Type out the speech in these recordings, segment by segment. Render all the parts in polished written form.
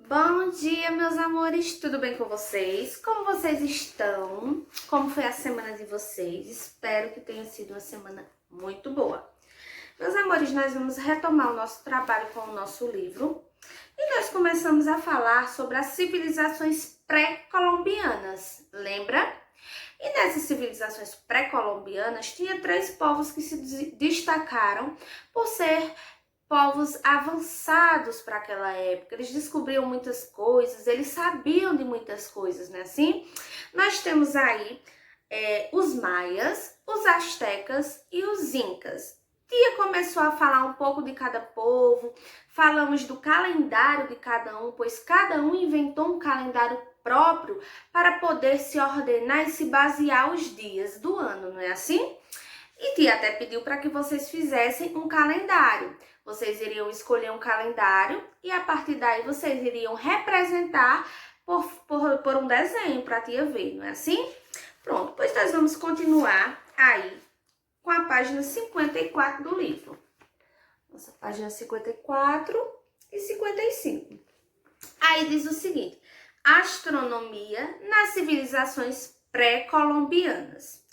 Bom dia, meus amores, tudo bem com vocês? Como vocês estão? Como foi a semana de vocês? Espero que tenha sido uma semana muito boa. Meus amores, nós vamos retomar o nosso trabalho com o nosso livro e nós começamos a falar sobre as civilizações pré-colombianas, lembra? E nessas civilizações pré-colombianas tinha 3 povos que se destacaram por ser povos avançados para aquela época. Eles descobriam muitas coisas, eles sabiam de muitas coisas, não é assim? Nós temos aí os maias, os astecas e os incas. Tia começou a falar um pouco de cada povo, falamos do calendário de cada um, pois cada um inventou um calendário próprio para poder se ordenar e se basear os dias do ano, não é assim? E tia até pediu para que vocês fizessem um calendário. Vocês iriam escolher um calendário e a partir daí vocês iriam representar por um desenho para a tia ver, não é assim? Pronto, pois nós vamos continuar aí com a página 54 do livro. Nossa página 54 e 55. Aí diz o seguinte: astronomia nas civilizações pré-colombianas.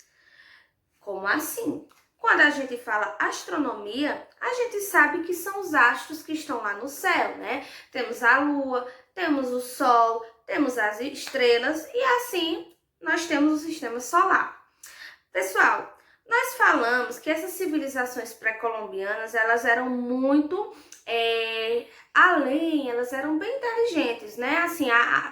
Como assim? Quando a gente fala astronomia, a gente sabe que são os astros que estão lá no céu, né? Temos a lua, temos o sol, temos as estrelas e assim nós temos o sistema solar. Pessoal, nós falamos que essas civilizações pré-colombianas, elas eram muito além, elas eram bem inteligentes, né? Assim,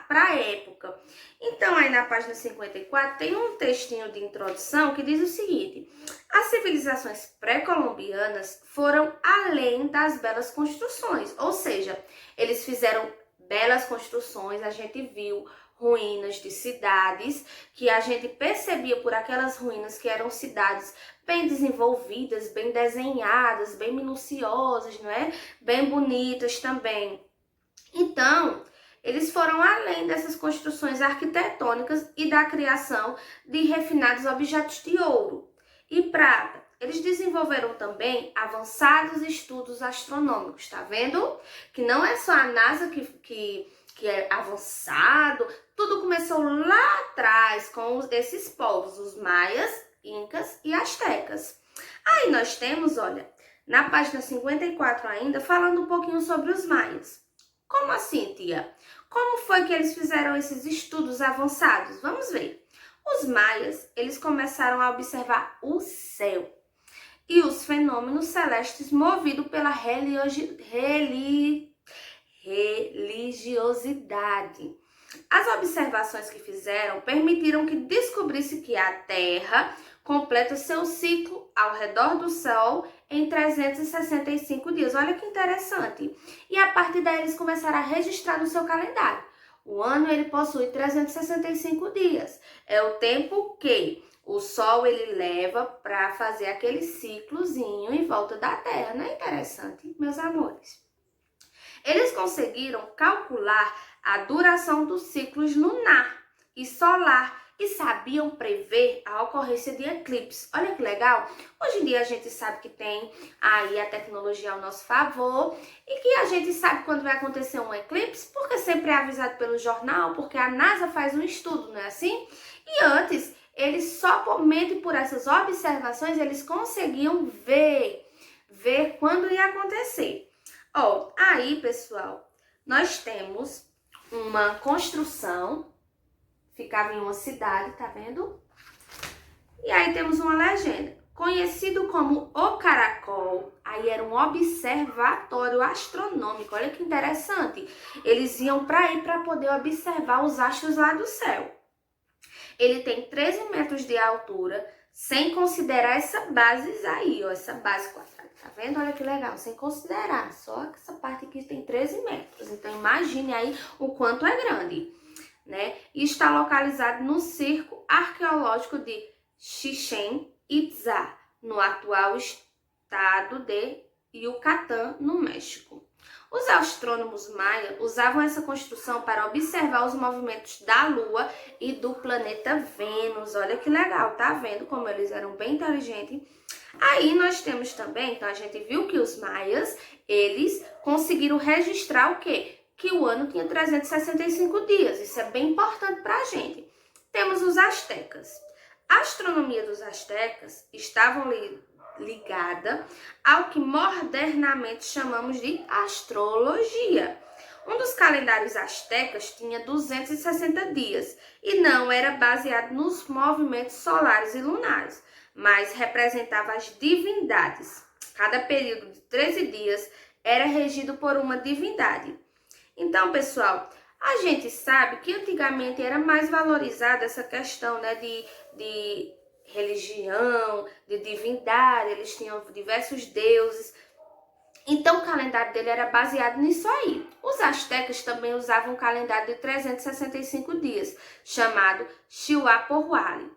para a época. Então, aí na página 54, tem um textinho de introdução que diz o seguinte: as civilizações pré-colombianas foram além das belas construções, ou seja, eles fizeram belas construções, a gente viu ruínas de cidades, que a gente percebia por aquelas ruínas que eram cidades bem desenvolvidas, bem desenhadas, bem minuciosas, não é? Bem bonitas também. Então, eles foram além dessas construções arquitetônicas e da criação de refinados objetos de ouro e prata. Eles desenvolveram também avançados estudos astronômicos, tá vendo? Que não é só a NASA que é avançado, tudo começou lá atrás com esses povos, os maias, incas e astecas. Aí nós temos, olha, na página 54 ainda, falando um pouquinho sobre os maias. Como assim, tia? Como foi que eles fizeram esses estudos avançados? Vamos ver. Os maias, eles começaram a observar o céu e os fenômenos celestes movidos pela religiosidade. As observações que fizeram permitiram que descobrisse que a Terra completa seu ciclo ao redor do Sol em 365 dias. Olha que interessante. E a partir daí eles começaram a registrar no seu calendário. O ano ele possui 365 dias. É o tempo que o Sol ele leva para fazer aquele ciclozinho em volta da Terra. Não é interessante, meus amores? Eles conseguiram calcular a duração dos ciclos lunar e solar e sabiam prever a ocorrência de eclipses. Olha que legal! Hoje em dia a gente sabe que tem aí a tecnologia ao nosso favor e que a gente sabe quando vai acontecer um eclipse, porque sempre é avisado pelo jornal, porque a NASA faz um estudo, não é assim? E antes, eles somente por essas observações, eles conseguiam ver quando ia acontecer. Ó, aí, pessoal, nós temos uma construção, ficava em uma cidade, tá vendo? E aí temos uma legenda, conhecido como o Caracol, aí era um observatório astronômico, olha que interessante. Eles iam para aí para poder observar os astros lá do céu. Ele tem 13 metros de altura, sem considerar essa base aí, ó, essa base quadrada. Tá vendo? Olha que legal, sem considerar, só essa parte aqui tem 13 metros. Então, imagine aí o quanto é grande, né? E está localizado no Circo Arqueológico de Chichén Itzá, no atual estado de Yucatán, no México. Os astrônomos maia usavam essa construção para observar os movimentos da Lua e do planeta Vênus. Olha que legal, tá vendo como eles eram bem inteligentes? Aí nós temos também, então a gente viu que os maias, eles conseguiram registrar o quê? que o ano tinha 365 dias. Isso é bem importante para a gente. Temos os astecas. A astronomia dos astecas estava ligada ao que modernamente chamamos de astrologia. Um dos calendários astecas tinha 260 dias e não era baseado nos movimentos solares e lunares, mas representava as divindades. Cada período de 13 dias era regido por uma divindade. Então, pessoal, a gente sabe que antigamente era mais valorizada essa questão, né, de religião, de divindade, eles tinham diversos deuses. Então, o calendário dele era baseado nisso aí. Os astecas também usavam um calendário de 365 dias, chamado Xiuhua-Pohualli,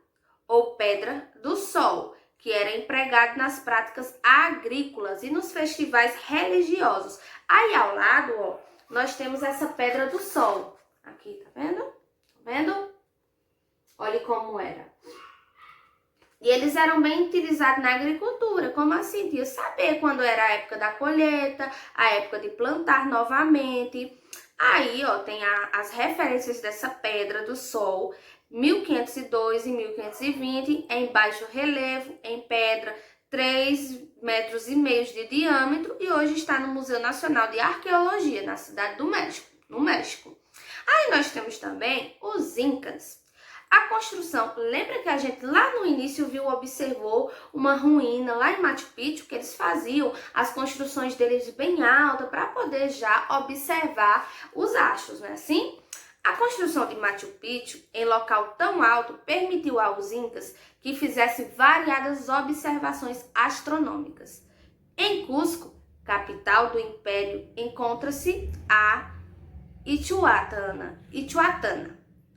ou Pedra do Sol, que era empregado nas práticas agrícolas e nos festivais religiosos. Aí, ao lado, ó, nós temos essa Pedra do Sol. Aqui, tá vendo? Tá vendo? Olha como era. E eles eram bem utilizados na agricultura. Como assim? Tinha saber quando era a época da colheita, a época de plantar novamente. Aí, ó, tem as referências dessa Pedra do Sol, 1502 e 1520, em baixo relevo, em pedra, 3,5 metros de diâmetro, e hoje está no Museu Nacional de Arqueologia, na cidade do México, no México. Aí nós temos também os Incas. A construção, lembra que a gente lá no início observou uma ruína lá em Machu Picchu, que eles faziam as construções deles bem altas para poder já observar os astros, não é assim? A construção de Machu Picchu em local tão alto permitiu aos incas que fizessem variadas observações astronômicas. Em Cusco, capital do império, encontra-se a Itihuatana.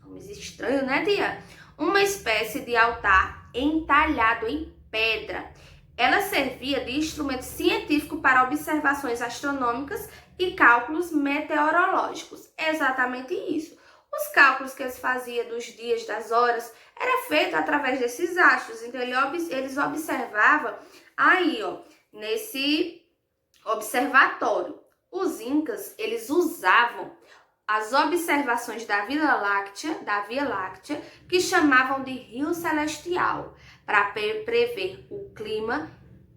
Nome estranho, né, tia? Uma espécie de altar entalhado em pedra. Ela servia de instrumento científico para observações astronômicas e cálculos meteorológicos. É exatamente isso. Os cálculos que eles faziam dos dias, das horas, era feito através desses astros. Então, eles observavam aí, ó, nesse observatório. Os incas, eles usavam as observações da Via Láctea, que chamavam de Rio Celestial, para prever o clima,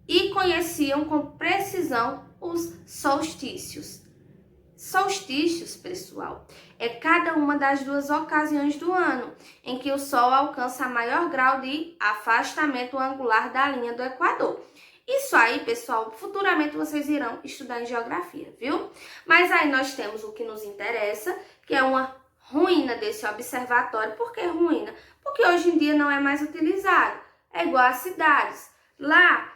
e conheciam com precisão os solstícios. Solstícios, pessoal, é cada uma das duas ocasiões do ano em que o Sol alcança maior grau de afastamento angular da linha do Equador. Isso aí, pessoal, futuramente vocês irão estudar em geografia, viu? Mas aí nós temos o que nos interessa, que é uma ruína desse observatório. Por que ruína? Porque hoje em dia não é mais utilizado. É igual às cidades. Lá,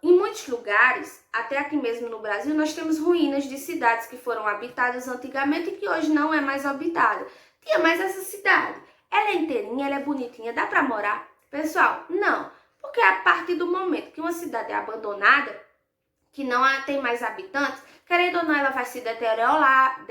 em muitos lugares, até aqui mesmo no Brasil, nós temos ruínas de cidades que foram habitadas antigamente e que hoje não é mais habitada. Tinha mais essa cidade. Ela é inteirinha, ela é bonitinha, dá pra morar? Pessoal, não. Porque a partir do momento que uma cidade é abandonada, que não tem mais habitantes, querendo ou não, ela vai se deteriorar.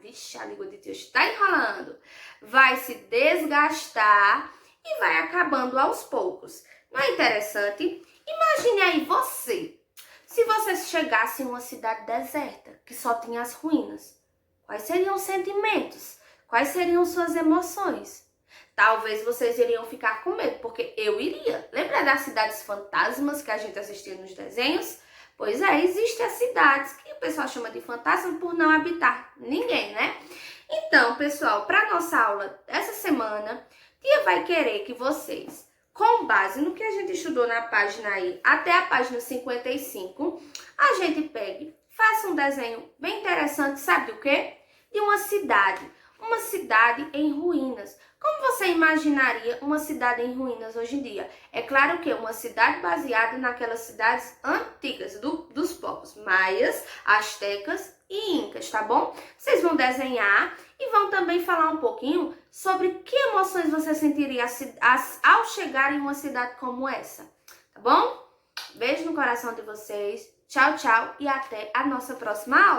Vixe, a língua de Deus está enrolando. Vai se desgastar e vai acabando aos poucos. Não é interessante? Imagine aí você, se você chegasse em uma cidade deserta, que só tinha as ruínas. Quais seriam os sentimentos? Quais seriam suas emoções? Talvez vocês iriam ficar com medo, porque eu iria. Lembra das cidades fantasmas que a gente assistia nos desenhos? Pois é, existem as cidades que o pessoal chama de fantasma por não habitar ninguém, né? Então, pessoal, para nossa aula dessa semana, tia vai querer que vocês, com base no que a gente estudou na página aí, até a página 55, a gente pegue, faça um desenho bem interessante, sabe o quê? De uma cidade em ruínas. Como você imaginaria uma cidade em ruínas hoje em dia? É claro que é uma cidade baseada naquelas cidades antigas dos povos maias, astecas e incas, tá bom? Vocês vão desenhar e vão também falar um pouquinho sobre que emoções você sentiria ao chegar em uma cidade como essa, tá bom? Beijo no coração de vocês, tchau, tchau e até a nossa próxima aula.